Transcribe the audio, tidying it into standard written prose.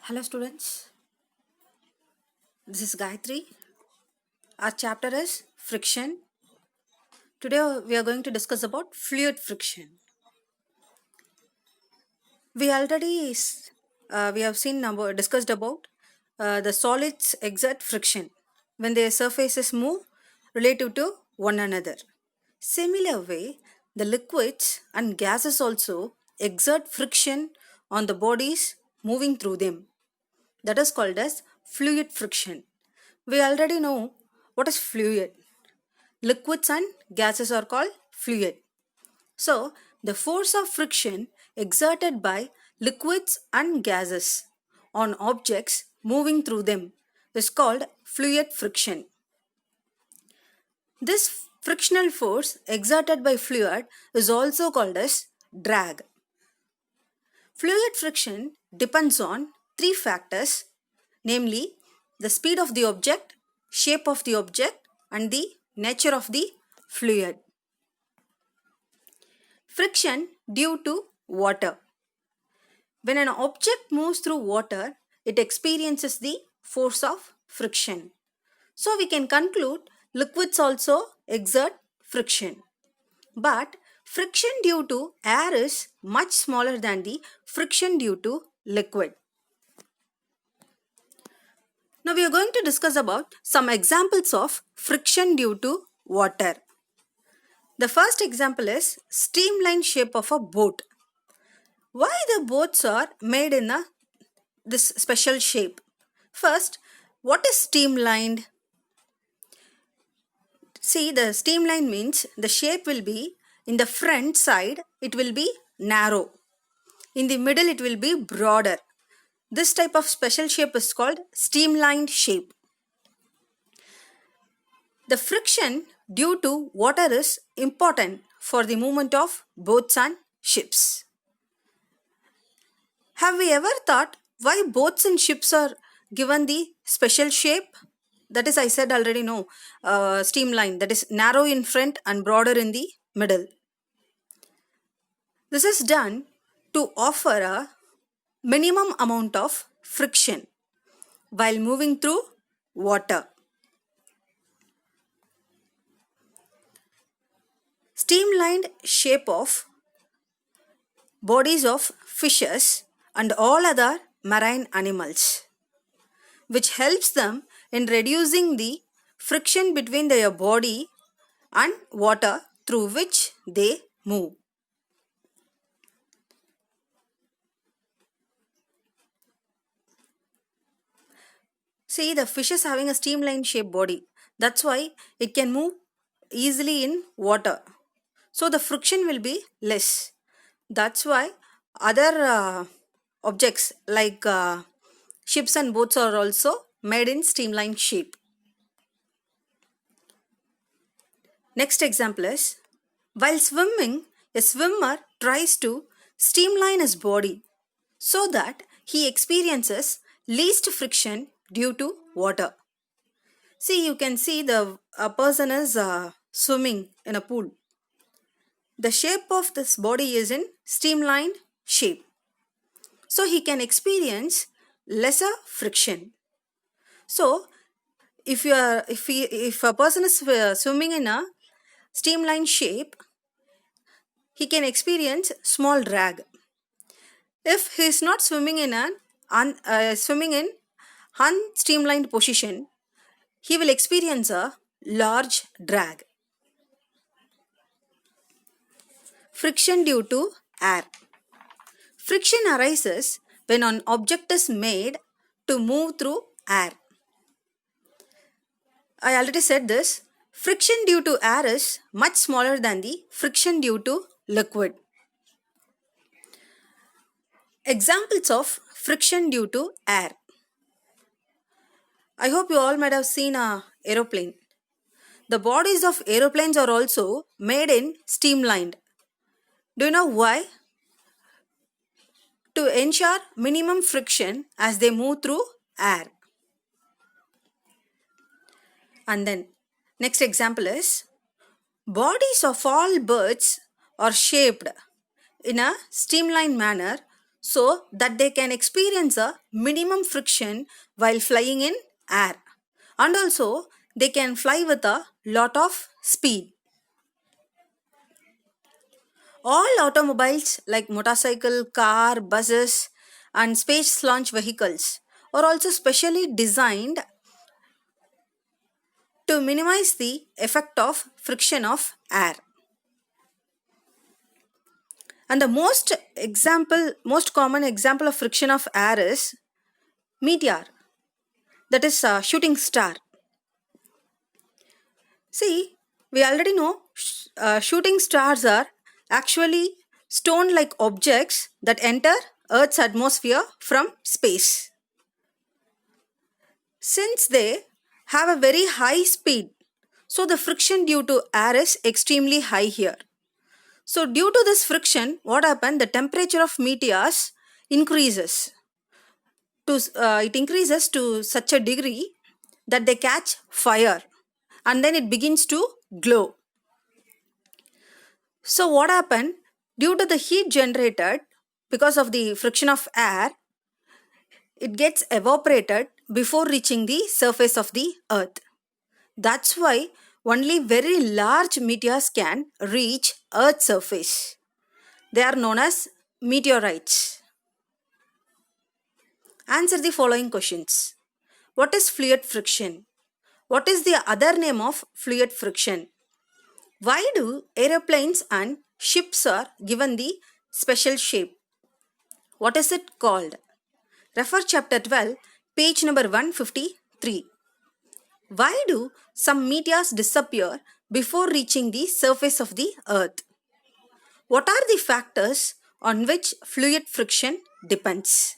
Hello students, this is Gayatri. Our chapter is friction. Today we are going to discuss about fluid friction. We already we have discussed about the solids exert friction when their surfaces move relative to one another. Similar way, the liquids and gases also exert friction on the bodies moving through them. That is called as fluid friction. We already know what is fluid. Liquids and gases are called fluid. So, the force of friction exerted by liquids and gases on objects moving through them is called fluid friction. This frictional force exerted by fluid is also called as drag. Fluid friction depends on three factors, namely the speed of the object, shape of the object, and the nature of the fluid. Friction due to water. When an object moves through water, it experiences the force of friction. So we can conclude liquids also exert friction. But friction due to air is much smaller than the friction due to liquid. Now we are going to discuss about some examples of friction due to water. The first example is streamlined shape of a boat. Why the boats are made in this special shape? First, what is streamlined? See, the streamline means the shape will be in the front side, it will be narrow. In the middle, it will be broader. This type of special shape is called streamlined shape. The friction due to water is important for the movement of boats and ships. Have we ever thought why boats and ships are given the special shape? That is, I said already, no, streamline, that is narrow in front and broader in the middle. This is done to offer a minimum amount of friction while moving through water. Streamlined shape of bodies of fishes and all other marine animals, which helps them in reducing the friction between their body and water through which they move. See, the fish is having a streamlined shaped body. That's why it can move easily in water. So the friction will be less. That's why other objects like ships and boats are also made in streamlined shape. Next example is, while swimming, a swimmer tries to streamline his body so that he experiences least friction due to water. See, you can see a person is swimming in a pool. The shape of this body is in streamlined shape. So he can experience lesser friction. So if a person is swimming in a streamlined shape, he can experience small drag. If he is not swimming in unstreamlined position, he will experience a large drag. Friction due to air. Friction arises when an object is made to move through air. I already said this. Friction due to air is much smaller than the friction due to liquid. Examples of friction due to air. I hope you all might have seen an aeroplane. The bodies of aeroplanes are also made in streamlined. Do you know why? To ensure minimum friction as they move through air. And then next example is, bodies of all birds are shaped in a streamlined manner so that they can experience a minimum friction while flying in air, and also they can fly with a lot of speed. All automobiles like motorcycle, car, buses and space launch vehicles are also specially designed to minimize the effect of friction of air. And the most common example of friction of air is meteor, that is a shooting star. See, we already know shooting stars are actually stone like objects that enter Earth's atmosphere from space. Since they have a very high speed, so the friction due to air is extremely high here. So due to this friction, what happened? The temperature of meteors increases. It increases to such a degree that they catch fire and then it begins to glow. So what happened? Due to the heat generated because of the friction of air, it gets evaporated before reaching the surface of the earth. That's why only very large meteors can reach Earth's surface. They are known as meteorites. Answer the following questions. What is fluid friction? What is the other name of fluid friction? Why do aeroplanes and ships are given the special shape? What is it called? Refer chapter 12, page number 153. Why do some meteors disappear before reaching the surface of the earth? What are the factors on which fluid friction depends?